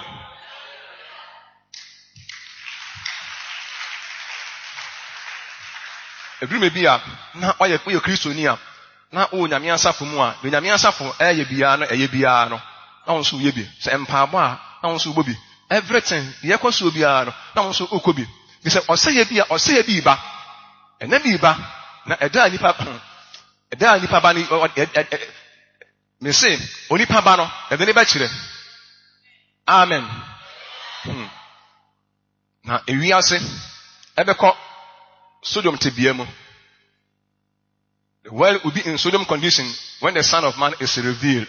Every may be a now why you Christiania. Now, oh, Yamiasa for more, the Yamiasa for Ayabiano, Ayabiano, now so yebi, Sampaba, now so bobby. Everything, Yakos will be now so Ukubi. He said, or say a biba, and then biba, a daddy papa, a daddy pabani, or me say, only pabano, and then a bachelor. Amen. Now, if we are saying, ever caught Sodom Tibiemo. The world will be in Sodom condition when the Son of Man is revealed.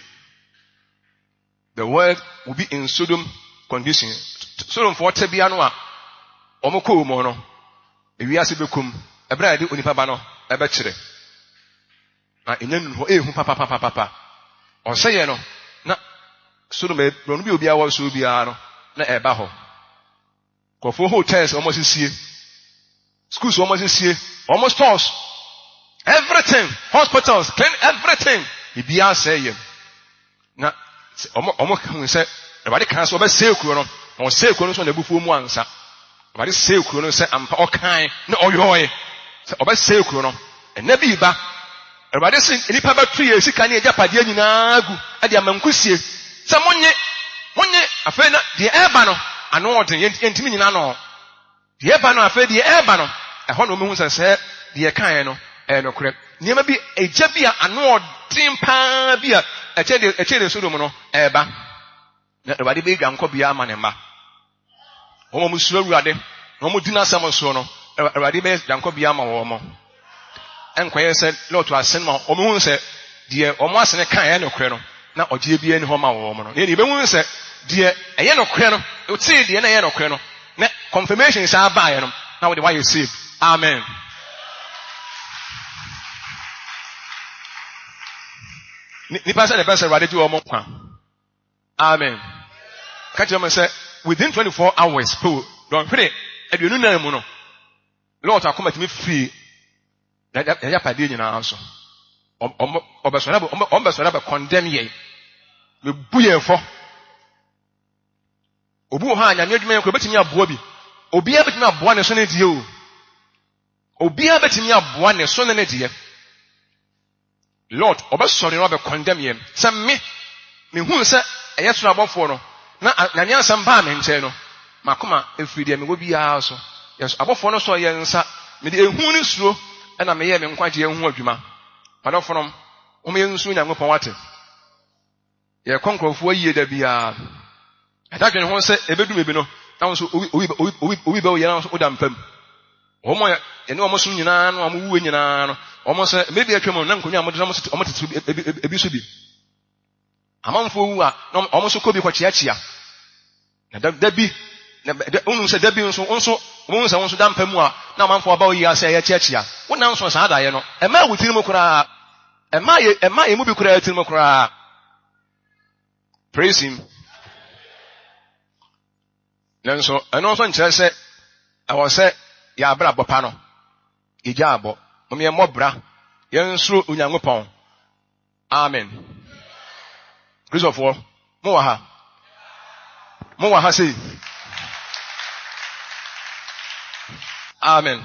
The world will be in Sodom condition. Sodom for Tebianoa. Omoko mono. If we are Sibukum, a bride unipabano, a bachelor. Na inyen ho papa. Or say no, na Sodom don't be our subiano, na ebaho. Kofo hotels almost is here. Schools almost is here. Almost stores. Everything, hospitals, everything. If you are saying, now, almost say, everybody can't so say Kuno, or say Kuno on the Bufu Mwansa. Everybody say Kuno say, I'm all kind, no, oi, so about say Kuno, and never back. Everybody say, any papa tree, is can you Japadian Nagu, and the Amancusi. Someone yet, I feel not the air banner, and no one intimidano. The air banner, I feel the air banner. A hundred moons and said, the Akano. No correct. Never be a jabia and no dream pa beer. A chede sudomono, eba. Nobody big and copia manema. Almost slow rade. No more dinner summer sono. A radibe than copiama womo. And Quay said, Lord to our cinema, or moon said, dear, almost in a kind of creno. Now, or GBN Homa woman. Even said, dear, a yen of creno. You would say the yen of creno. Confirmation is our buy. Now, the why you see. Amen. Nipa said the person ready to almost. Amen. Catch them and say, within 24 hours, don't pray. And you know, Lord, I come at me free. That you have in our house. Obesoraba condemn ye. We buye for. Obu ha nya me dwuma ko betimi aboa bi. Obi a betimi aboa ne so ne die o. Obi a betimi aboa ne so ne die. Lord, obesori no be condemn ye. Say me hu say eyeso abofo no na nyansa mba me nche no. Makoma efiri me go bia so. Yes, abofo no so ye nsa. Me de ehu ni suro na me ye me nkwaje ehu adwuma. Padofo no o me nsu Nyankopon wate. Ye konkrofo yiye da bia. Atake ne ho se ebedu mebi no na so obi be o ye na so odam pam omo ye ne omo so nyina no omo wuwe nyina no omo se mebi atwam na nkonya omo de omo tetu ebi so bi amanfo wu a omo so kobi kwachi achia na da bi na unu se da bi nso omo se dam pam a na amanfo aba o yi ase ya chiachia wona nso sa ada ye no e ma wutiri mo kura e ma ye mu bi kura atiri mo kura. Praise him. Nanso eno so nkyere se awo se ya bra bopa no ija abo mo me mobra yensuro Onyankopon. Amen. Christopher mo wa ha say amen.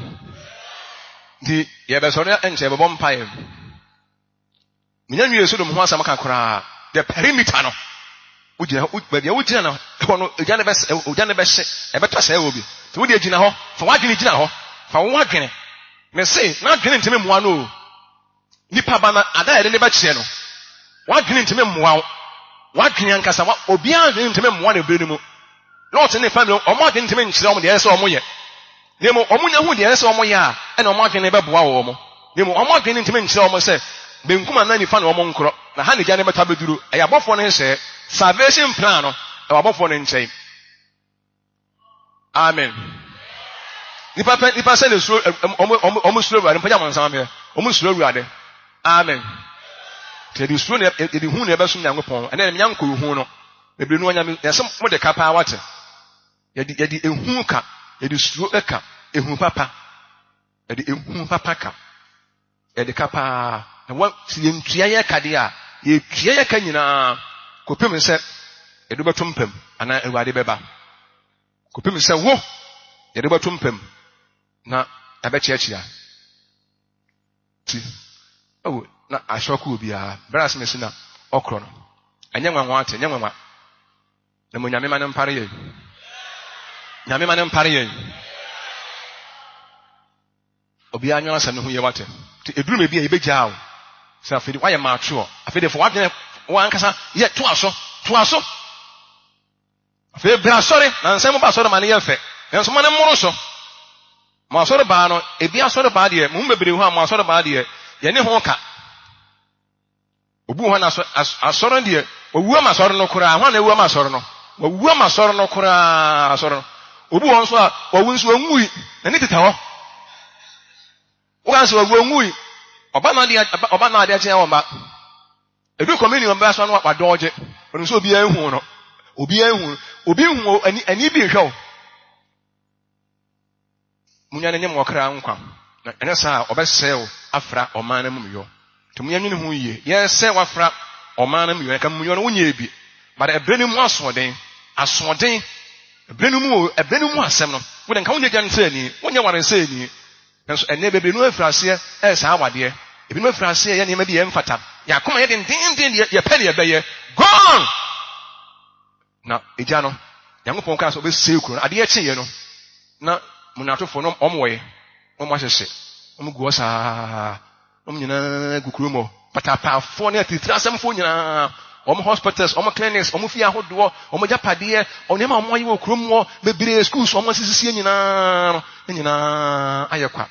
Di ye be so enche be bom pae minyanwie so do mo asam kakora the perimeter no ujina ujina na no ejane be hye ebeto sa obi ti wo de ejina ho fa wadwene ejina ho fa wo wadwene me say na adwene ntime moa no nipa bana ada yɛ de ne bɛkyɛ no wadwene nteme mmoa wo wadwene ankasa obiara adwene nteme mmoa ne bere no mu Lord ne family ɔmo adwene nteme nkyerɛ ɔmo deɛ ɛsɛ ɔmo yɛ nemo ɔmo nya hu deɛ ɛsɛ ɔmo yɛ a ɛna ɔmo adwene bɛboa wɔ ɔmo nemo ɔmo adwene nteme nkyerɛ ɔmo sɛ benkum ana nifa na ɔmo nkorɔ na ha ne gya ne bɛta bɛduru ɛyɛ abɔfoɔ no nhyɛ salvation plan no ɛwɔ abɔfoɔ no nkyɛn amen nipa sɛ ne suro ɔmo suro awurade mpagya mo nsama mɛ ɔmo suro awurade amen te de suro ne de hu ne ɛbɛsom Nyankopɔn ɛna nya nkɔ hu no bebre no anya yɛsɛ mo de ka paa wate yɛde ehu ka yɛde suro ka ehu papa yɛde ehu papa ka yɛde ka paa na wɔn yɛntua yɛ ka de a yɛtua yɛ ka nyinaa kopem sɛ yɛde bɛto mpam ana awurade bɛba kopem sɛ wo yɛde bɛto mpam na abɛkyeakyea ti na ahyɔko obiara bras mesi na ɔkorɔ no ɛnyɛ nwanwa ate nyɛ nwanwa na mo nyame ma ne mpare yɛn nyame ma ne mpare yɛn obiara nyɛ asɛm ne ho yɛ wate ti eduru me bi a yɛbɛgyaa wo sɛ afei wayɛ maatwo afei defo wadwene wankasa yɛ to aso afei bra asɔre na nsɛm ba asɔre ma ne yɛ fɛ nso ma ne mmoro so mo asɔre baa no ebi asɔre baa deɛ mo bebree ho a mo asɔre baa deɛ yɛne ho ka obu ho na asɔre deɛ owu ma asɔre no koraa ho na ewu ma asɔre no owu ma asɔre no koraa asɔre no obu ho nso a owu nso onwui na ne teta hɔ wo kan so owu onwui ọba na ade akye won ba edu communion ba so no wadɔgye ono so obi ehu no obi hu ani bi hwɛ munya ne nyem wɔkra nkwa na ɛne saa ɔbɛsɛw afra ɔman na mu yɔ to munya nwene ho yie yɛ sɛ wafra ɔman na mu yɔ ka mu yɔ no wonya bi but ɛbrɛ ne mu asoɔden ɛbrɛ ne mu asɛm no wo de nka wonya gyan sɛ ni wonya ware sɛ ni nso ɛne bebre no afirase saa wadeɛ ebi no afirase yɛ nneɛma bi yɛ mfata yɛ akoma yɛ den yɛ pɛ ne yɛ bɛyɛ gone na egya no Nyankopɔn ka so obɛsɛ kuro no adeɛ kye yɛ no na munatofo no ɔmwɔyɛ ɔmo ahyehyɛ ɔmo gu ɔsaa ɔmo nyinaa gu kuro mu patapaafoɔ ne atitiri asɛmfo nyinaa ɔmo hospitals ɔmo clinics ɔmo fie ahodoɔ ɔmo gyapadeɛ ɔnneɛma ɔmo ayɛ wɔ kuro mu hɔ bebree schools ɔmo asisisie nyinaa no ne nyinaa ayɛ kwa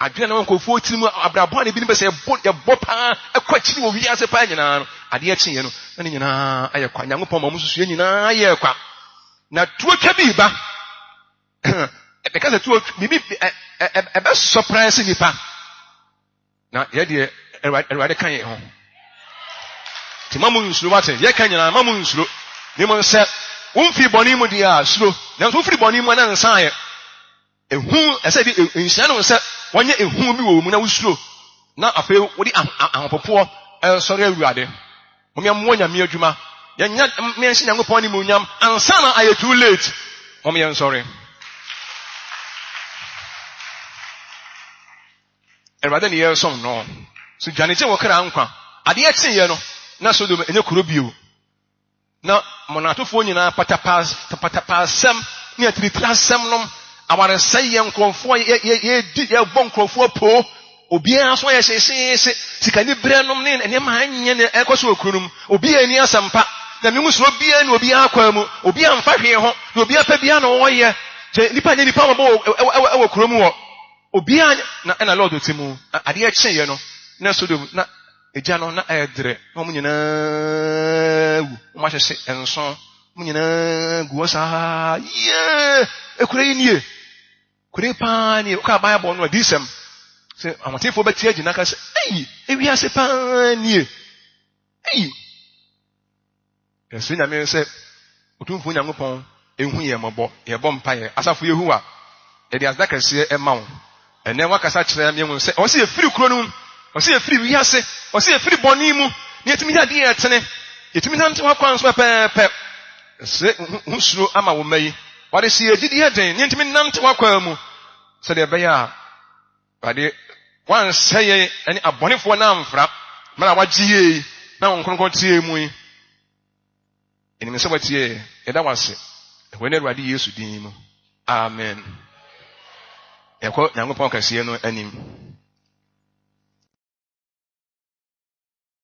adwene na nkɔfoɔ tiri mu abrabɔ ne bi ne bɛ sɛ yɛbɔ paa ɛkɔ akyiri wɔ wiase paa nyinaa no adeɛ kyeɛ no na ne nyinaa ayɛ kwa Nyankopɔn ma ɔmo susue nyinaa yɛ kwa na tuo twa bi ba ɛbɛka sɛ tuo bibi ɛbɛ surprise nipa na yɛdeɛ Awurade ka yɛ ho ti ma mu nsuro wate yɛ ka nyinaa ma mu nsuro ne mo sɛ womfi bɔne mu deɛ a suro nanso wofiri bɔne mu na nsa yɛ ehu ɛsɛ bi nhyia no sɛ wɔnyɛ ehu bi wɔ mu na wusuro na afei wodi ahopopoɔ ɛsɔre Awurade wɔn yɛ mo nyame adwuma yɛnya mɛnhyɛ Nyankopɔn ne mu nyam ansa na ayɛ too late wɔn yɛ nsɔre Awurade ne yɛ som no so dwane gye wɔ kra nkwa adeɛ kyeɛ no na Sodom enye kuro bio na monatofoɔ nyinaa patapasɛm ne atiritirasɛm nom awaresɛ yɛ nkurɔfoɔ yɛbɔ nkurɔfoɔ po obiara so yɛ hyehyeehye sikani berɛ nom ne nneɛma anyɛ ne ɛkɔ so wɔ kuro no mu obiara ani asɛmpa na me musoro biara ne obiara akwa mu obiara mfa hwee ho na obiara pɛ biara na wɔyɛ kyɛ nipa nye nipa mabɔ ɛwɔ kuro mu wɔ obiara na ɛna Lord otimu adeɛ kyeɛ no na Sodom na egya no na ɛdre na ɔmo nyinaa wu ɔmo ahyehyɛ nso ɔmo nyinaa gu saa yee ekura yi nie kure paa nie ɔka Bible no adisɛm sɛ amotifo bɛte agyina ka sɛ ɛyi ewiase paa nie ɛyi ɛsɛ nyame sɛ otumfo Nyankopɔn ehu yɛ mɔbɔ yɛbɔ mpaeɛ asafo Yehowa yɛde asda kɛseɛ ɛma wo ɛnɛ wakasa kyerɛ me hu sɛ ɔsɛ yɛfiri kuro no mu ɔsɛ yɛfiri wiase ɔsɛ yɛfiri bɔne mu ne yɛtumi yɛ adeɛ yɛtene yɛtumi nante wakwan so pɛpɛɛpɛ ɛsɛ ho suro ama wo ma yi wɔde si yɛgyidi yɛ den ne yɛtumi nante wakwan mu sɛdeɛ ɛbɛyɛ a wɔde wansɛ yɛ ne abɔnefoɔ no amfra mara wagye yɛ na wɔn kronkron tie mu yi ɛnim sɛ wɔtie yɛda wase ɛhɔ ne Awurade Yesu din mu amen yɛkɔ Nyankopɔn kɛseɛ no anim